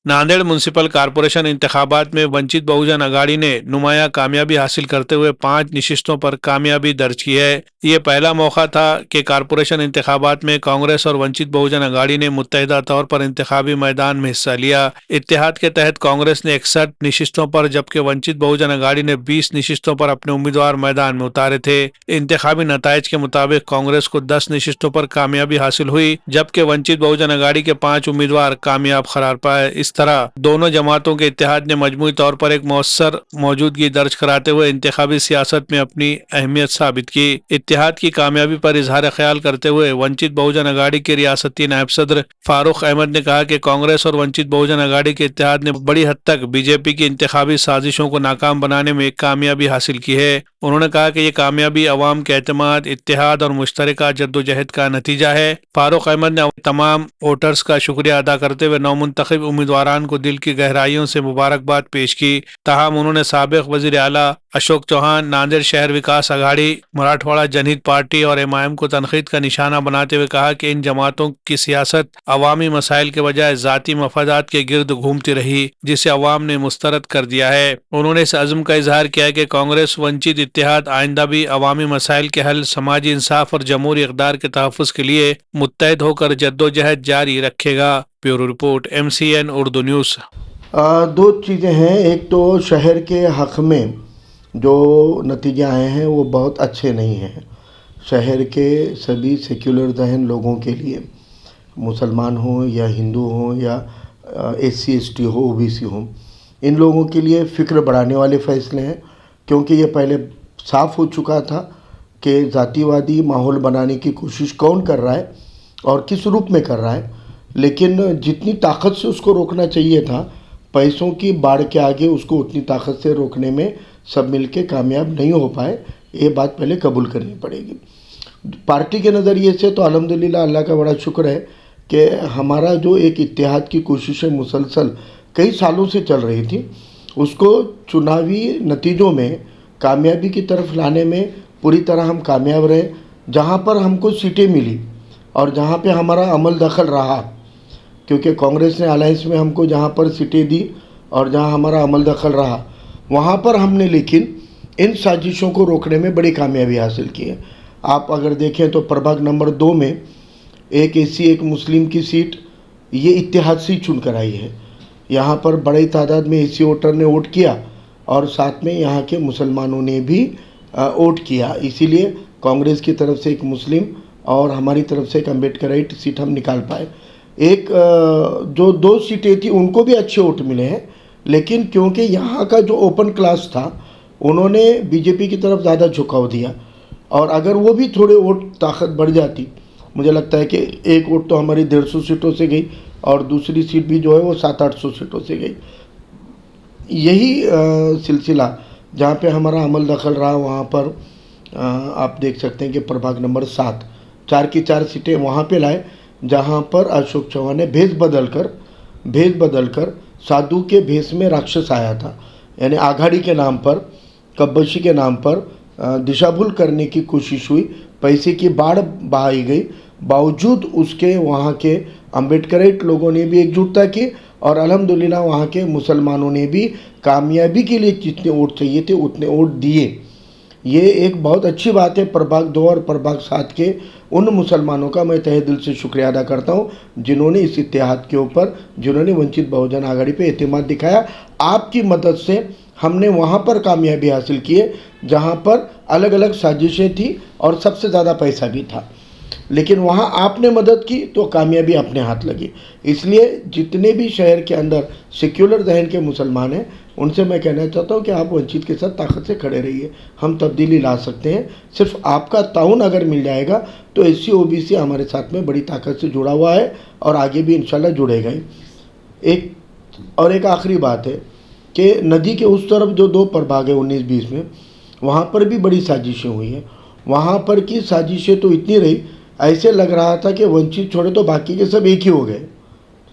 Nanded municipal corporation इंतखाबात में वंचित बहुजन अघाड़ी ने नुमाया कामयाबी हासिल करते हुए 5 नशिस्तों पर कामयाबी दर्ज की है। ये पहला मौका था कि कॉरपोरेशन इंतखाबात में कांग्रेस और वंचित बहुजन अघाड़ी ने मुत्तहिदा तौर पर इंतखाबी मैदान में हिस्सा लिया। इत्तेहाद के तहत कांग्रेस ने 61 नशिस्तों पर जबकि वंचित बहुजन अघाड़ी ने 20 नशिस्तों पर अपने उम्मीदवार मैदान में उतारे थे। इंतखाबी नताइज के मुताबिक कांग्रेस को 10 नशिस्तों पर कामयाबी हासिल हुई, जबकि वंचित बहुजन अघाड़ी के 5 उम्मीदवार कामयाब करार पाए। इस तरह दोनों जमातों के इत्तेहाद ने मजमूई तौर पर एक मौसर मौजूदगी दर्ज कराते हुए इंतखाबी सियासत में अपनी अहमियत साबित की। इत्तेहाद की कामयाबी पर इजहार ख्याल करते हुए वंचित बहुजन अघाड़ी के रियासती नायब सदर फारूक अहमद ने कहा कि कांग्रेस और वंचित बहुजन अघाड़ी के इत्तेहाद ने बड़ी हद तक बीजेपी की इंतखाबी साजिशों को नाकाम बनाने में कामयाबी हासिल की है। उन्होंने कहा कि ये कामयाबी अवाम के एतमाद, इत्तेहाद और मुश्तरका जद्दोजहद का नतीजा है। फारूक अहमद ने तमाम वोटर्स का शुक्रिया अदा करते हुए नौमुंतखब उम्मीदवारान को दिल की गहराइयों से मुबारकबाद पेश की। ताहम उन्होंने साबिक वजीर आला अशोक चौहान, नांदेड़ शहर विकास अघाड़ी, मराठवाड़ा जनहित पार्टी और एमआईएम को तनकीद का निशाना बनाते हुए कहा कि इन जमातों की सियासत अवामी मसाइल के बजाय जाती मफादात के गिर्द घूमती रही, जिसे अवाम ने मुस्तरद कर दिया है। उन्होंने इस अज़्म का इजहार किया कि कांग्रेस वंचित इत्तेहाद आइंदा भी अवामी मसाइल के हल, समाजी इंसाफ और जमहूरी इक़दार के तहफ़्फ़ुज़ के लिए मुत्तहिद होकर जद्दोजहद जारी रखेगा। Bureau report, MCN Urdu news. दो चीज़ें हैं। एक तो शहर के हक़ में जो नतीजे आए हैं वो बहुत अच्छे नहीं हैं। शहर के सभी सेक्युलर जहन लोगों के लिए, मुसलमान हो या हिंदू हो या SC ST हो, OBC हो, इन लोगों के लिए फ़िक्र बढ़ाने वाले फ़ैसले हैं। क्योंकि ये पहले साफ़ हो चुका था कि जातिवादी माहौल बनाने की कोशिश कौन कर रहा है और किस रूप में कर रहा है, लेकिन जितनी ताकत से उसको रोकना चाहिए था, पैसों की बाढ़ के आगे उसको उतनी ताकत से रोकने में सब मिलके कामयाब नहीं हो पाए। ये बात पहले कबूल करनी पड़ेगी। पार्टी के नज़रिए से तो अल्हम्दुलिल्लाह अल्लाह का बड़ा शुक्र है कि हमारा जो एक इत्तेहाद की कोशिशें मुसलसल कई सालों से चल रही थी, उसको चुनावी नतीजों में कामयाबी की तरफ लाने में पूरी तरह हम कामयाब रहे। जहाँ पर हमको सीटें मिली और जहाँ पे हमारा अमल दखल रहा, क्योंकि कांग्रेस ने अलायंस में हमको जहाँ पर सीटें दी और जहाँ हमारा अमल दखल रहा, वहाँ पर हमने लेकिन इन साजिशों को रोकने में बड़ी कामयाबी हासिल की है। आप अगर देखें तो प्रभाग नंबर 2 में एक SC एक मुस्लिम की सीट ये इत्तेहाद से चुन कर आई है। यहाँ पर बड़ी तादाद में SC वोटर ने वोट किया और साथ में यहाँ के मुसलमानों ने भी वोट किया। इसीलिए कांग्रेस की तरफ से एक मुस्लिम और हमारी तरफ से एक अम्बेडकराइट सीट हम निकाल पाए। एक जो 2 सीटें थी उनको भी अच्छे वोट मिले हैं, लेकिन क्योंकि यहाँ का जो ओपन क्लास था उन्होंने बीजेपी की तरफ ज़्यादा झुकाव दिया, और अगर वो भी थोड़े वोट ताकत बढ़ जाती, मुझे लगता है कि एक वोट तो हमारी 150 सीटों से गई और दूसरी सीट भी जो है वो 700-800 सीटों से गई। यही सिलसिला जहाँ पे हमारा अमल दखल रहा, वहाँ पर आप देख सकते हैं कि प्रभाग नंबर 7 4 की 4 सीटें वहाँ पे लाए, जहाँ पर अशोक चौहान ने भेष बदल कर साधु के भेष में राक्षस आया था, यानी आघाड़ी के नाम पर, कब्बशी के नाम पर दिशा भूल करने की कोशिश हुई, पैसे की बाढ़ बहाई गई। बावजूद उसके वहाँ के अम्बेडकराइट लोगों ने भी एकजुटता की और अल्हम्दुलिल्लाह वहाँ के मुसलमानों ने भी कामयाबी के लिए जितने वोट चाहिए थे उतने वोट दिए। ये एक बहुत अच्छी बात है। प्रभाग 2 और प्रभाग 7 के उन मुसलमानों का मैं तहे दिल से शुक्रिया अदा करता हूँ जिन्होंने इस इत्तेहाद के ऊपर, जिन्होंने वंचित बहुजन आघाड़ी पे एतमाद दिखाया। आपकी मदद से हमने वहाँ पर कामयाबी हासिल की है जहाँ पर अलग अलग साजिशें थी और सबसे ज़्यादा पैसा भी था, लेकिन वहाँ आपने मदद की तो कामयाबी अपने हाथ लगी। इसलिए जितने भी शहर के अंदर सेक्युलर जहन के मुसलमान हैं उनसे मैं कहना चाहता हूँ कि आप वंचित के साथ ताकत से खड़े रहिए। हम तब्दीली ला सकते हैं, सिर्फ आपका ताउन अगर मिल जाएगा तो SC OBC हमारे साथ में बड़ी ताकत से जुड़ा हुआ है और आगे भी इंशाल्लाह जुड़ेगा ही। एक आखिरी बात है कि नदी के उस तरफ जो 2 प्रभाग है 19-20 में, वहाँ पर भी बड़ी साजिशें हुई हैं। वहाँ पर की साजिशें तो इतनी रही, ऐसे लग रहा था कि वंचित छोड़े तो बाकी के सब एक ही हो गए,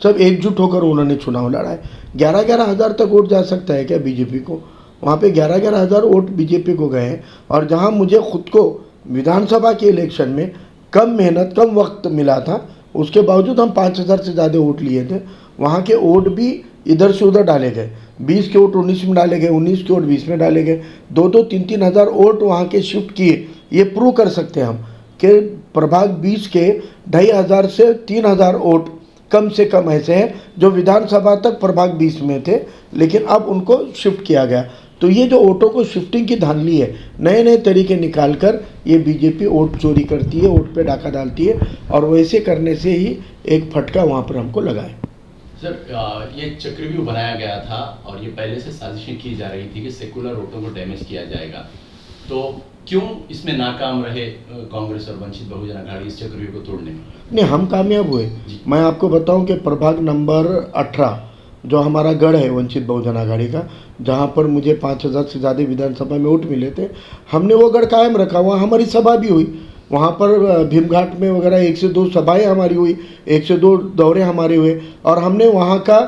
सब एकजुट होकर उन्होंने चुनाव लड़ा है। 11-11 हज़ार तक वोट जा सकता है क्या बीजेपी को? वहाँ पे 11-11 हज़ार वोट बीजेपी को गए हैं। और जहाँ मुझे खुद को विधानसभा के इलेक्शन में कम मेहनत कम वक्त मिला था, उसके बावजूद हम 5,000 से ज़्यादा वोट लिए थे। वहाँ के वोट भी इधर से उधर डाले गए, 20 के वोट 19 में डाले गए, 19 के वोट 20 में डाले गए, 2-3 हज़ार वोट वहाँ के शिफ्ट किए। ये प्रूव कर सकते हैं हम कि प्रभाग 20 के 2500 से 3000 वोट कम से कम ऐसे हैं जो विधानसभा तक प्रभाग 20 में थे, लेकिन अब उनको शिफ्ट किया गया। तो ये जो वोटों को शिफ्टिंग की धांधली है, नए नए तरीके निकाल कर ये बीजेपी वोट चोरी करती है, वोट पे डाका डालती है, और वैसे करने से ही एक फटका वहाँ पर हमको लगा है। सर, ये चक्रव्यूह बनाया गया था और ये पहले से साजिशें की जा रही थी कि सेकुलर वोटों को डैमेज किया जाएगा, तो क्यों इसमें नाकाम रहे कांग्रेस और वंचित बहुजन अघाड़ी इस चक्रव्यूह को तोड़ने में? नहीं, हम कामयाब हुए। मैं आपको बताऊं कि प्रभाग नंबर 18 जो हमारा गढ़ है वंचित बहुजन आघाड़ी का, जहां पर मुझे 5000 से ज़्यादा विधानसभा में वोट मिले थे, हमने वो गढ़ कायम रखा। वहाँ हमारी सभा भी हुई, वहाँ पर भीमघाट में वगैरह 1 से 2 सभाएं हमारी हुई, 1 से 2 दौरे हमारे हुए, और हमने वहाँ का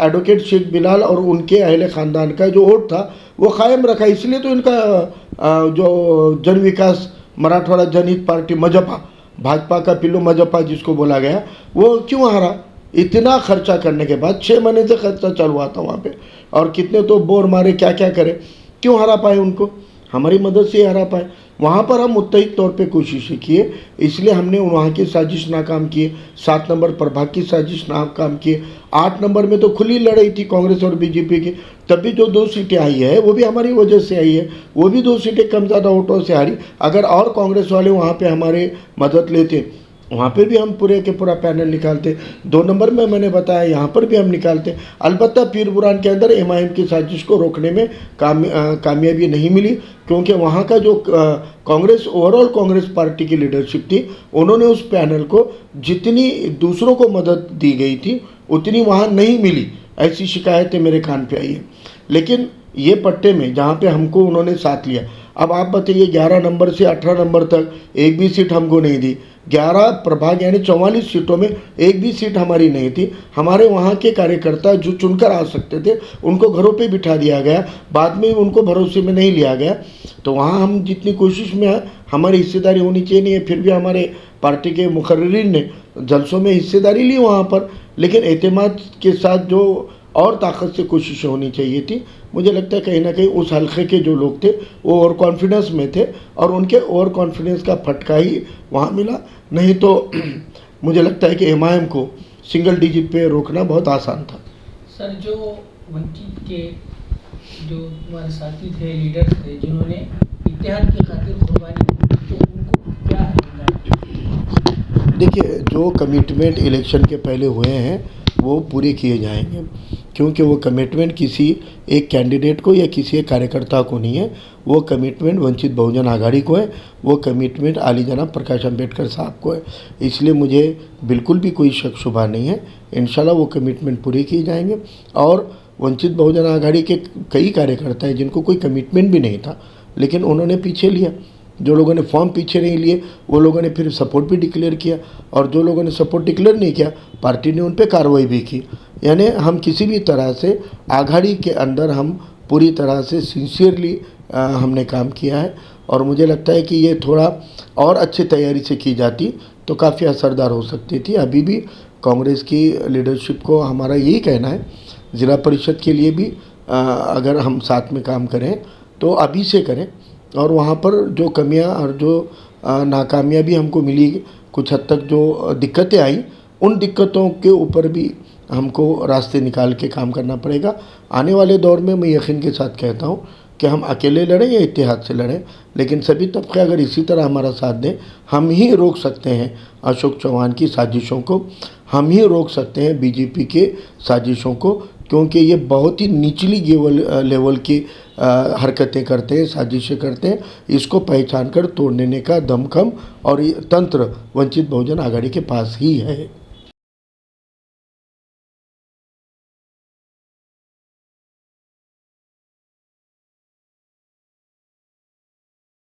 एडवोकेट शेख बिलाल और उनके अहले ख़ानदान का जो वोट था वो कायम रखा। इसलिए तो इनका जो जन विकास मराठवाड़ा जनहित पार्टी मजपा, भाजपा का पिल्लू मजपा जिसको बोला गया, वो क्यों हारा? इतना खर्चा करने के बाद 6 महीने से खर्चा चालू हुआ था वहाँ पे, और कितने तो बोर मारे, क्या क्या करे, क्यों हरा पाए उनको? हमारी मदद से हरा पाए। वहाँ पर हम मुत्तहिद तौर पे कोशिशें किए, इसलिए हमने वहाँ की साजिश नाकाम किए। 7 नंबर प्रभाग की साजिश नाकाम किए। 8 नंबर में तो खुली लड़ाई थी कांग्रेस और बीजेपी की, तब भी जो 2 सीटें आई है वो भी हमारी वजह से आई है, वो भी 2 सीटें कम ज़्यादा वोटों से हारी। अगर और कांग्रेस वाले वहाँ पे हमारे मदद लेते, वहाँ पर भी हम पूरे के पूरा पैनल निकालते। 2 नंबर में मैंने बताया यहाँ पर भी हम निकालते। अलबत्ता पीर बुरान के अंदर एमआईएम की साजिश को रोकने में कामयाबी नहीं मिली, क्योंकि वहाँ का जो कांग्रेस ओवरऑल कांग्रेस पार्टी की लीडरशिप थी, उन्होंने उस पैनल को जितनी दूसरों को मदद दी गई थी उतनी वहाँ नहीं मिली। ऐसी शिकायतें मेरे कान पे आई है। लेकिन ये पट्टे में जहाँ पे हमको उन्होंने साथ लिया, अब आप बताइए 11 नंबर से 18 नंबर तक एक भी सीट हमको नहीं दी। 11 प्रभाग यानी 44 सीटों में एक भी सीट हमारी नहीं थी। हमारे वहाँ के कार्यकर्ता जो चुनकर आ सकते थे उनको घरों पे बिठा दिया गया, बाद में उनको भरोसे में नहीं लिया गया। तो वहाँ हम जितनी कोशिश में हमारी हिस्सेदारी होनी चाहिए नहीं है, फिर भी हमारे पार्टी के मुकर्रिरीन ने जलसों में हिस्सेदारी ली वहाँ पर, लेकिन एतमाद के साथ जो और ताकत से कोशिशें होनी चाहिए थी। मुझे लगता है कहीं ना कहीं उस हल्के के जो लोग थे वो ओवर कॉन्फिडेंस में थे, और उनके ओवर कॉन्फिडेंस का फटका ही वहाँ मिला। नहीं तो मुझे लगता है कि एमआईएम को सिंगल डिजिट पे रोकना बहुत आसान था। सर, जो वंचित के जो हमारे साथी थे, लीडर थे, जिन्होंने इत्तेहाद की खातिर कुर्बानी की, तो उनको क्या है? देखिए, जो कमिटमेंट इलेक्शन के पहले हुए हैं वो पूरे किए जाएंगे, क्योंकि वो कमिटमेंट किसी एक कैंडिडेट को या किसी एक कार्यकर्ता को नहीं है, वो कमिटमेंट वंचित बहुजन आघाड़ी को है, वो कमिटमेंट आली जनाब प्रकाश अम्बेडकर साहब को है। इसलिए मुझे बिल्कुल भी कोई शक शुबा नहीं है, इंशाल्लाह वो कमिटमेंट पूरे किए जाएंगे। और वंचित बहुजन आघाड़ी के कई कार्यकर्ता हैं जिनको कोई कमिटमेंट भी नहीं था, लेकिन उन्होंने पीछे लिया। जो लोगों ने फॉर्म पीछे नहीं लिए वो लोगों ने फिर सपोर्ट भी डिक्लेयर किया, और जो लोगों ने सपोर्ट डिक्लेयर नहीं किया पार्टी ने उन पर कार्रवाई भी की। यानी हम किसी भी तरह से आघाड़ी के अंदर हम पूरी तरह से सिंसियरली हमने काम किया है, और मुझे लगता है कि ये थोड़ा और अच्छी तैयारी से की जाती तो काफ़ी असरदार हो सकती थी। अभी भी कांग्रेस की लीडरशिप को हमारा यही कहना है, ज़िला परिषद के लिए भी अगर हम साथ में काम करें तो अभी से करें, और वहाँ पर जो कमियां और जो नाकामियाँ भी हमको मिली, कुछ हद तक जो दिक्कतें आई, उन दिक्कतों के ऊपर भी हमको रास्ते निकाल के काम करना पड़ेगा। आने वाले दौर में मैं यकीन के साथ कहता हूँ कि हम अकेले लड़ें या इत्तेहाद से लड़ें, लेकिन सभी तबके अगर इसी तरह हमारा साथ दें, हम ही रोक सकते हैं अशोक चौहान की साजिशों को, हम ही रोक सकते हैं बीजेपी के साजिशों को, क्योंकि ये बहुत ही निचली लेवल की हरकतें करते हैं, साजिशें करते हैं। इसको पहचान कर तोड़ने का दमखम और ये तंत्र वंचित बहुजन आघाड़ी के पास ही है।